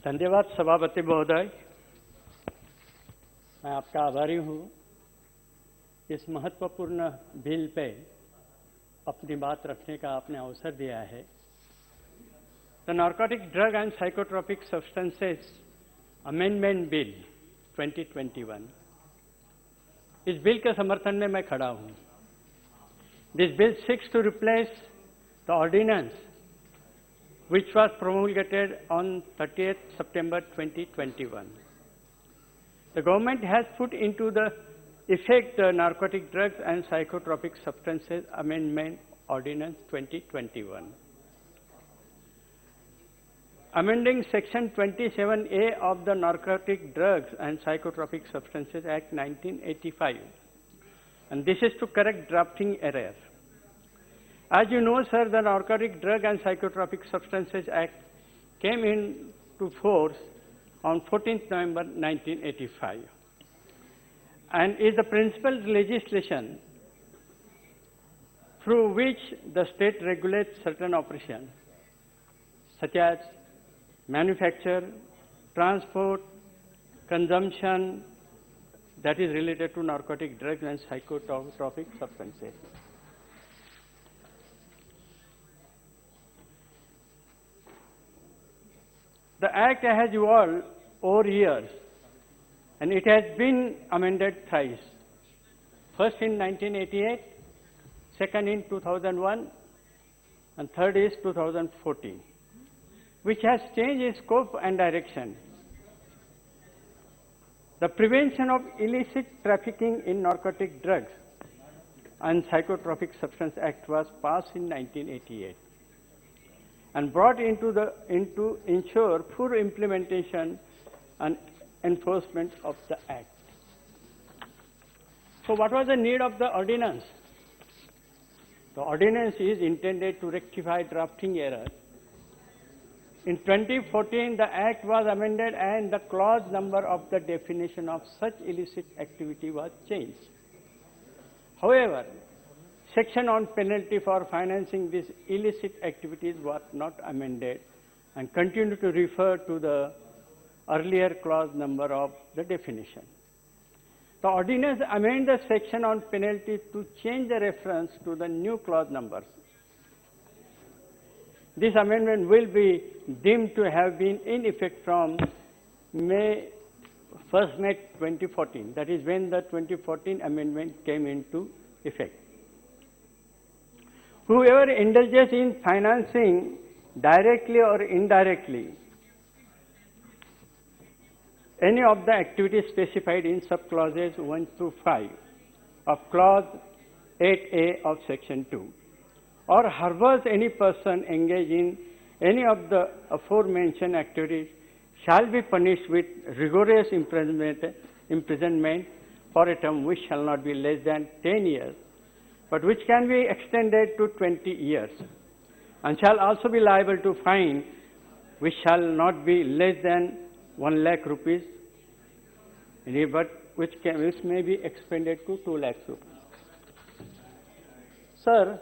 धन्यवाद सभापति महोदय। मैं आपका आभारी हूँ इस महत्वपूर्ण बिल पे अपनी बात रखने का आपने अवसर दिया है। The narcotic drug and psychotropic substances amendment bill 2021, इस बिल के समर्थन में मैं खड़ा हूँ। This bill seeks to replace the ordinance which was promulgated on 30th September 2021. The government has put into the effect the Narcotic Drugs and Psychotropic Substances Amendment Ordinance 2021. Amending Section 27A of the Narcotic Drugs and Psychotropic Substances Act 1985. And this is to correct drafting error. As you know, sir, the Narcotic Drug and Psychotropic Substances Act came into force on 14th November 1985 and is the principal legislation through which the state regulates certain operations such as manufacture, transport, consumption that is related to narcotic drugs and psychotropic substances. The Act has evolved over years and it has been amended thrice. First in 1988, second in 2001, and third is 2014, which has changed its scope and direction. The Prevention of Illicit Trafficking in Narcotic Drugs and Psychotropic Substance Act was passed in 1988 and brought into ensure full implementation and enforcement of the Act. So what was the need of the ordinance? The ordinance is intended to rectify drafting error. In 2014, the Act was amended and the clause number of the definition of such illicit activity was changed. However, section on penalty for financing these illicit activities was not amended and continued to refer to the earlier clause number of the definition. The ordinance amended the section on penalty to change the reference to the new clause numbers. This amendment will be deemed to have been in effect from 1st May 2014. That is when the 2014 amendment came into effect. Whoever indulges in financing directly or indirectly any of the activities specified in subclauses 1 through 5 of clause 8A of section 2 or harbors any person engaged in any of the aforementioned activities shall be punished with rigorous imprisonment for a term which shall not be less than 10 years, but which can be extended to 20 years, and shall also be liable to fine which shall not be less than 1 lakh rupees, but which may be expended to 2 lakhs rupees. Sir,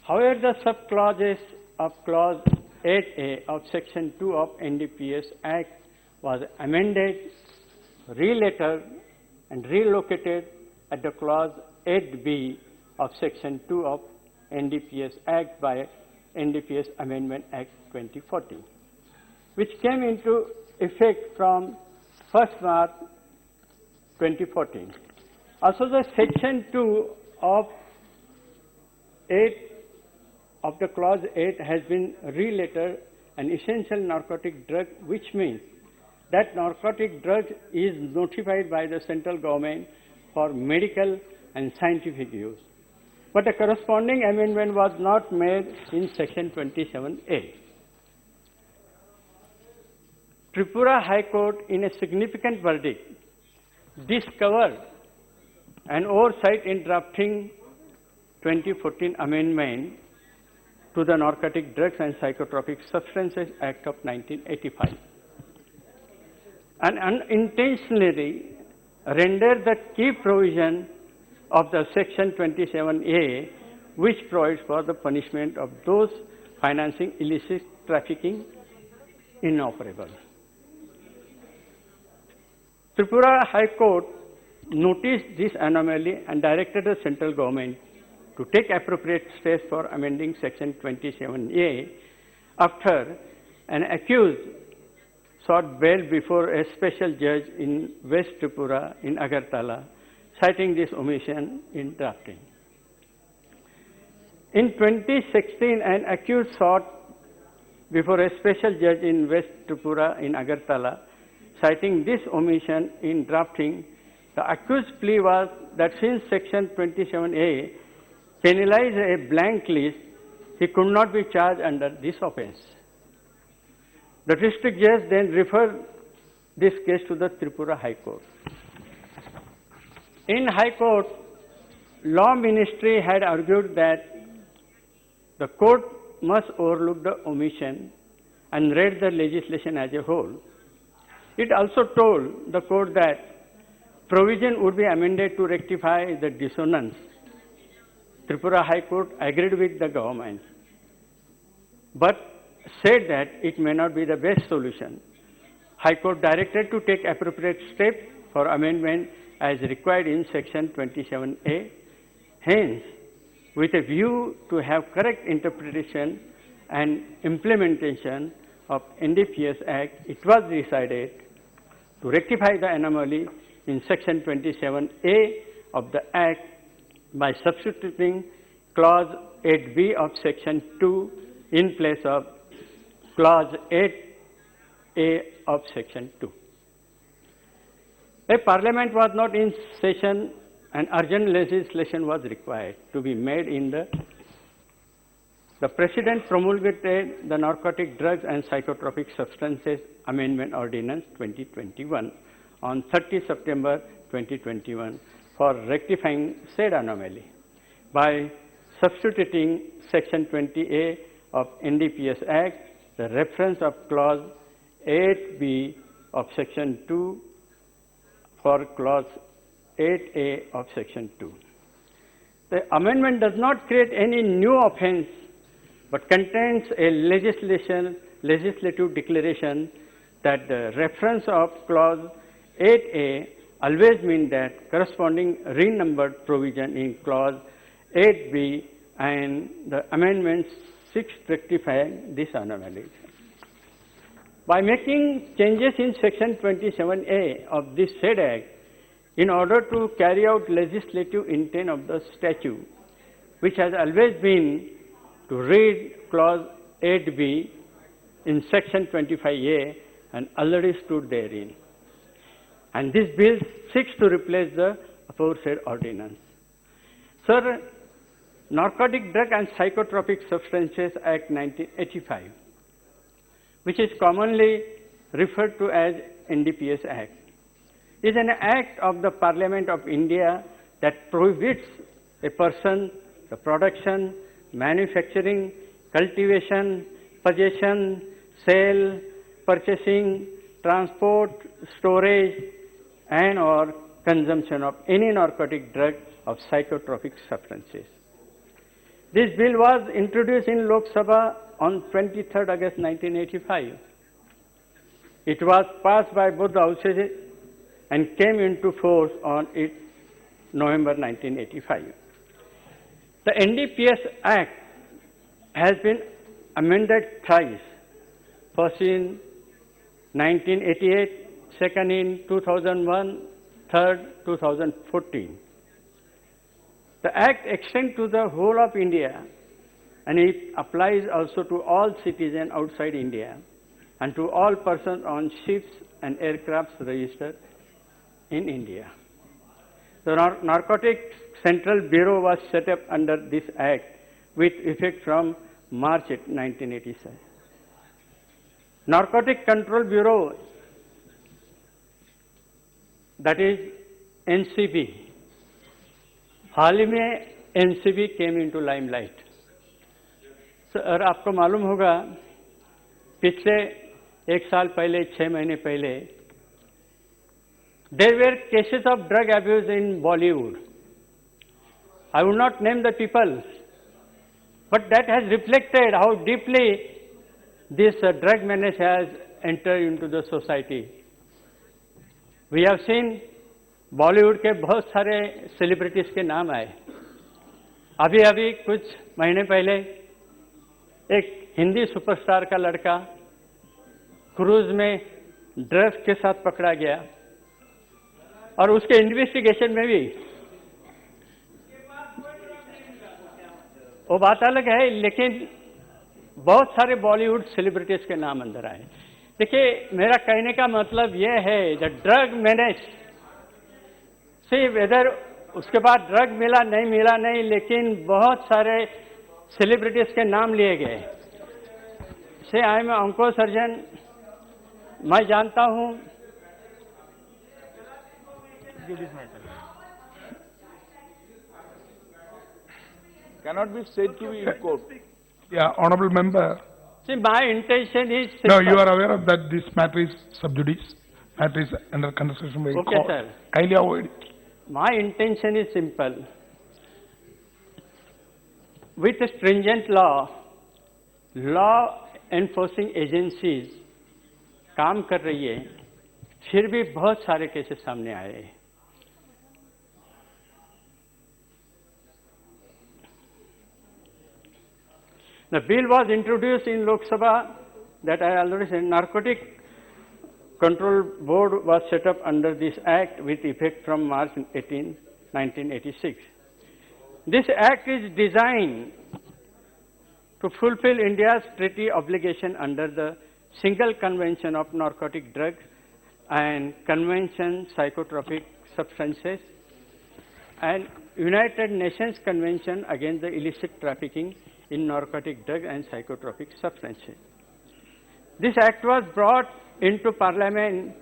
however, the subclauses of clause 8A of section 2 of NDPS Act was amended, related and relocated at the clause 8B of section 2 of NDPS Act by NDPS Amendment Act 2014, which came into effect from 1st March 2014. Also, the section 2 of 8 of the clause 8 has been related an essential narcotic drug, which means that narcotic drug is notified by the central government for medical and scientific use. But a corresponding amendment was not made in section 27A. Tripura High Court, in a significant verdict, discovered an oversight in drafting 2014 amendment to the Narcotic Drugs and Psychotropic Substances Act of 1985, and unintentionally rendered the key provision of the section 27A, which provides for the punishment of those financing illicit trafficking inoperable. Tripura High Court noticed this anomaly and directed the central government to take appropriate steps for amending Section 27A after an accused sought bail before a special judge in West Tripura in Agartala, citing this omission in drafting. In 2016, an accused sought before a special judge in West Tripura in Agartala, citing this omission in drafting. The accused plea was that since Section 27A penalized a blank list, he could not be charged under this offense. The district judge then referred this case to the Tripura High Court. In High Court, Law Ministry had argued that the court must overlook the omission and read the legislation as a whole. It also told the court that provision would be amended to rectify the dissonance. Tripura High Court agreed with the government, but said that it may not be the best solution. High Court directed to take appropriate steps for amendment as required in Section 27A. Hence, with a view to have correct interpretation and implementation of NDPS Act, it was decided to rectify the anomaly in Section 27A of the Act by substituting Clause 8B of Section 2 in place of Clause 8A of Section 2. A Parliament was not in session and urgent legislation was required to be made in the President promulgated the Narcotic Drugs and Psychotropic Substances Amendment Ordinance 2021 on 30 September 2021 for rectifying said anomaly by substituting Section 20A of NDPS Act, the reference of Clause 8B of Section 2 for Clause 8A of Section 2. The amendment does not create any new offense, but contains a legislative declaration that the reference of Clause 8A always means that corresponding renumbered provision in Clause 8B, and the amendment seeks to rectify this anomaly. By making changes in Section 27A of this said Act, in order to carry out legislative intent of the statute, which has always been to read Clause 8B in Section 25A and already stood therein. And this bill seeks to replace the aforesaid ordinance. Sir, Narcotic Drug and Psychotropic Substances Act 1985, which is commonly referred to as NDPS Act, is an act of the Parliament of India that prohibits a person the production, manufacturing, cultivation, possession, sale, purchasing, transport, storage, and or consumption of any narcotic drug of psychotropic substances. This bill was introduced in Lok Sabha on 23rd August 1985. It was passed by both the houses and came into force on November 1985. The NDPS Act has been amended thrice, first in 1988, second in 2001, third 2014. The Act extends to the whole of India, and it applies also to all citizens outside India and to all persons on ships and aircrafts registered in India. The Narcotics Central Bureau was set up under this Act with effect from March 1987. Narcotic Control Bureau, that is NCB, हाल ही में NCB came into limelight. Sir आपको मालूम होगा पिछले एक साल पहले 6 महीने पहले there were cases of drug abuse in Bollywood. I would not name the people, But that has reflected how deeply this drug menace has entered into the society. We have seen Bollywood के बहुत सारे celebrities के नाम आए. अभी अभी कुछ महीने पहले एक हिंदी सुपरस्टार का लड़का क्रूज में ड्रग्स के साथ पकड़ा गया और उसके इन्वेस्टिगेशन में भी वो बात अलग है, लेकिन बहुत सारे बॉलीवुड सेलिब्रिटीज के नाम अंदर आए. देखिए, मेरा कहने का मतलब यह है द ड्रग मैनेज से वेदर उसके बाद ड्रग मिला नहीं, लेकिन बहुत सारे सेलिब्रिटीज के नाम लिए गए. से आई एम ऑन्को सर्जन, मैं जानता हूं. Cannot be said to be in court. Yeah, honorable member. See, my intention is simple. No, you are aware of that this matter is sub judice. Matter is under consideration by Okay, court. sir. Kindly avoid it. My intention is simple. With a stringent law enforcing agencies काम कर रही है, फिर भी बहुत सारे cases सामने आए. The bill was introduced in Lok Sabha, that I already said. Narcotic Control Board was set up under this Act with effect from March 18, 1986. This Act is designed to fulfill India's treaty obligation under the Single Convention of Narcotic Drugs and Convention Psychotropic Substances and United Nations Convention against the illicit trafficking in narcotic drugs and psychotropic substances. This act was brought into Parliament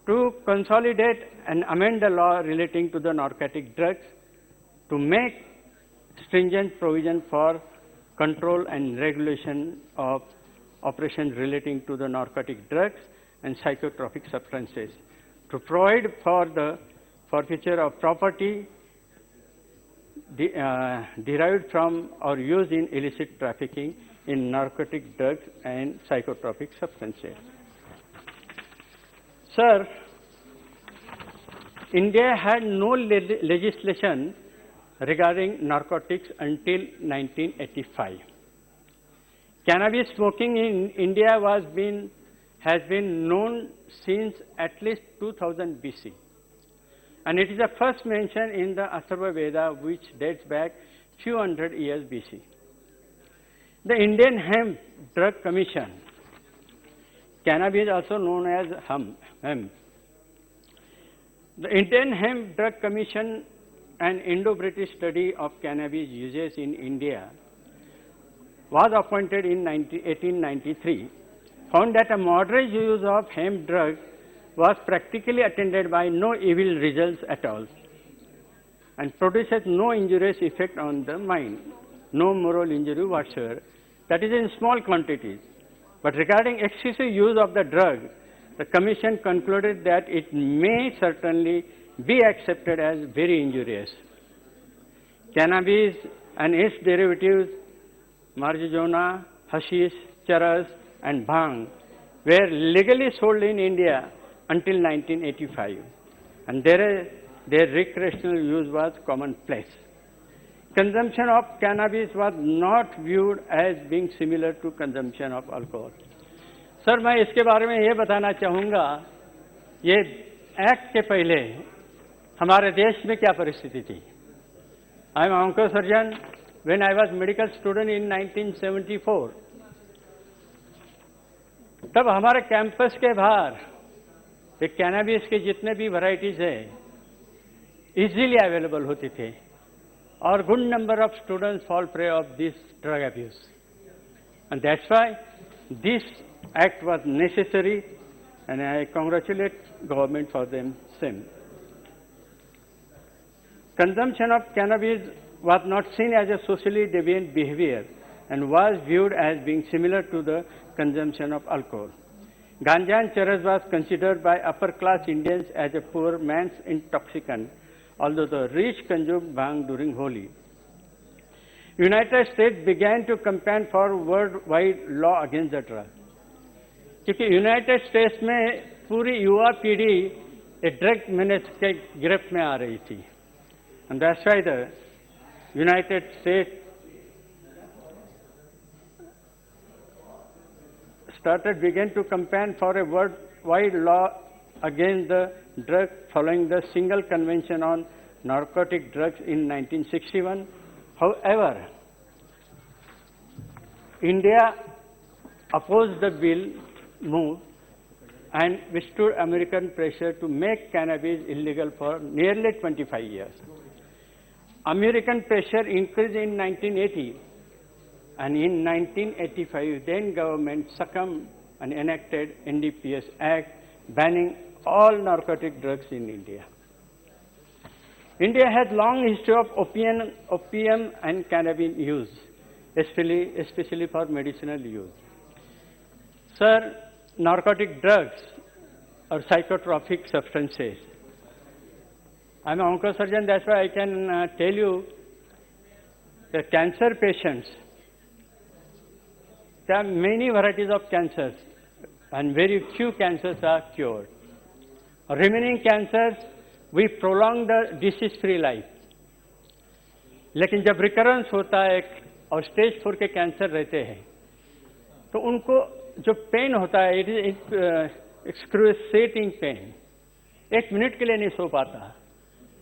to consolidate and amend the law relating to the narcotic drugs to make stringent provision for control and regulation of operations relating to the narcotic drugs and psychotropic substances, to provide for the forfeiture of property derived from or used in illicit trafficking in narcotic drugs and psychotropic substances. Sir, India had no legislation regarding narcotics until 1985. Cannabis smoking in India has been known since at least 2000 BC. And it is the first mention in the Atharva Veda, which dates back few hundred years BC. The Indian Hemp Drug Commission, cannabis also known as hemp. The Indian Hemp Drug Commission, an Indo-British study of cannabis uses in India, was appointed in 1893, found that a moderate use of hemp drug was practically attended by no evil results at all and produces no injurious effect on the mind, no moral injury whatsoever. That is in small quantities. But regarding excessive use of the drug, the Commission concluded that it may certainly be accepted as very injurious. Cannabis and its derivatives, marijuana, hashish, charas, and bhang, were legally sold in India until 1985, and their recreational use was commonplace. Consumption of cannabis was not viewed as being similar to consumption of alcohol. Sir, मैं इसके बारे में ये बताना चाहूँगा, ये act के पहले हमारे देश में क्या परिस्थिति थी. I am onco surgeon. When I was medical student in 1974, तब हमारे कैंपस के बाहर एक कैनाबिस के जितने भी वैरायटीज है इजीली अवेलेबल होते थे और good number of students fall prey of this drug abuse, and that's why this act was necessary and I congratulate government for them same. Consumption of cannabis was not seen as a socially deviant behavior and was viewed as being similar to the consumption of alcohol. Ganja and charas was considered by upper class Indians as a poor man's intoxicant, although the rich consumed bhang during Holi. United States began to campaign for worldwide law against the drug. क्योंकि United states में पूरी युवा पीढ़ी एक drug manage के गिरफ्त में आ रही थी. And that's why the United States began to campaign for a worldwide law against the drug following the single convention on narcotic drugs in 1961. However, India opposed the bill move and withstood American pressure to make cannabis illegal for nearly 25 years. American pressure increased in 1980, and in 1985, then government succumbed and enacted NDPS Act banning all narcotic drugs in India. India has long history of opium and cannabis use, especially for medicinal use. Sir, narcotic drugs or psychotropic substances. I'm an oncosurgeon, that's why I can tell you that cancer patients, there are many varieties of cancers and very few cancers are cured. Remaining cancers, we prolong the disease-free life. लेकिन जब recurrence होता है और stage 4 के cancer रहते हैं, तो उनको जो पेन होता है, it is excruciating pain, 1 minute के लिए नहीं सो पाता.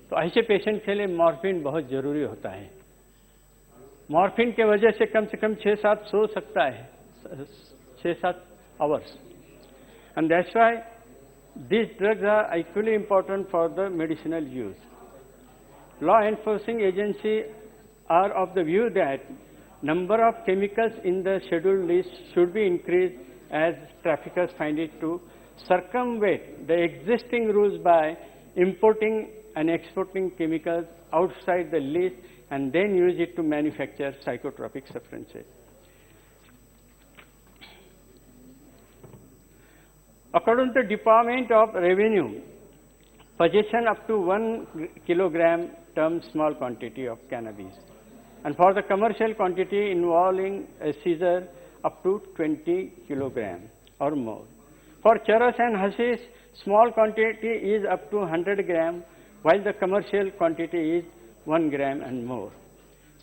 तो ऐसे पेशेंट के लिए मॉर्फिन बहुत जरूरी होता है. मॉर्फिन के वजह से कम 6-7 सो सकता है, 6-7 hours. And that's why these drugs are equally important for the medicinal use. Law enforcing agencies are of the view that number of chemicals in the scheduled list should be increased as traffickers find it to circumvent the existing rules by importing and exporting chemicals outside the list and then use it to manufacture psychotropic substances. According to Department of Revenue, possession up to 1 kilogram terms small quantity of cannabis, and for the commercial quantity involving a seizure up to 20 kilogram or more. For charas and hashish, small quantity is up to 100 gram, while the commercial quantity is 1 gram and more.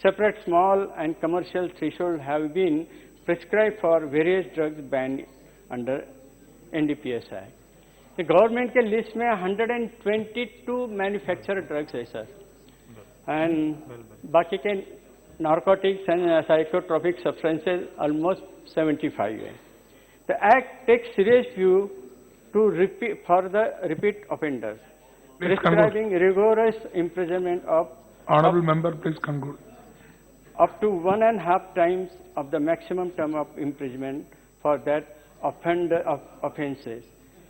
Separate small and commercial thresholds have been prescribed for various drugs banned under NDPS Act. The government के list में 122 manufacture drugs है sir, and बाकी के narcotics and psychotropic substances almost 75 है. The act takes serious view to repeat for the repeat offenders, prescribing rigorous imprisonment of Honorable member, please conclude. Up to 1.5 times of the maximum term of imprisonment for that offences,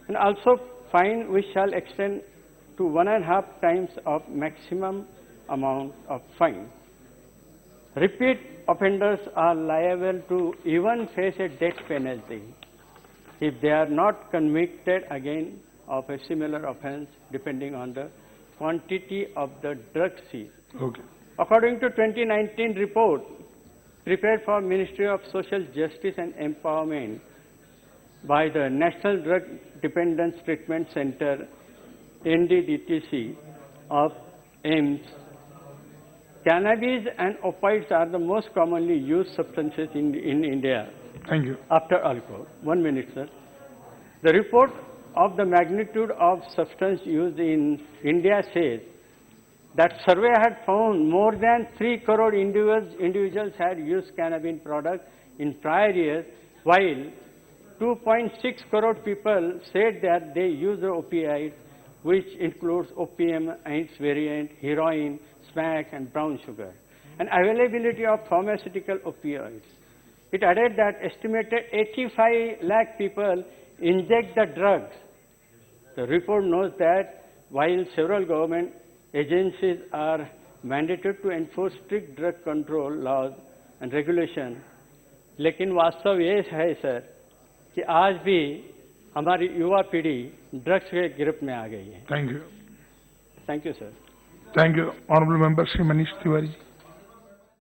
and also fine which shall extend to 1.5 times of maximum amount of fine. Repeat offenders are liable to even face a death penalty if they are not convicted again of a similar offence, depending on the quantity of the drug seized. Okay. According to 2019 report prepared for Ministry of Social Justice and Empowerment by the National Drug Dependence Treatment Center, NDDTC, of AIIMS, cannabis and opiates are the most commonly used substances in India. Thank you. After alcohol. 1 minute, sir. The report of the magnitude of substance used in India says that survey had found more than 3 crore individuals had used cannabis products in prior years, while 2.6 crore people said that they use the opioids, which includes opium and its variant, heroin, smack, and brown sugar, and availability of pharmaceutical opioids. It added that estimated 85 lakh people inject the drugs. The report notes that while several government agencies are mandated to enforce strict drug control laws and regulation, लेकिन वास्तव ये है sir कि आज भी हमारी युवा पीढ़ी ड्रग्स के गिरफ्त में आ गई है. Thank you. Thank you sir. Thank you. Honorable member, Shri Manish Tiwari.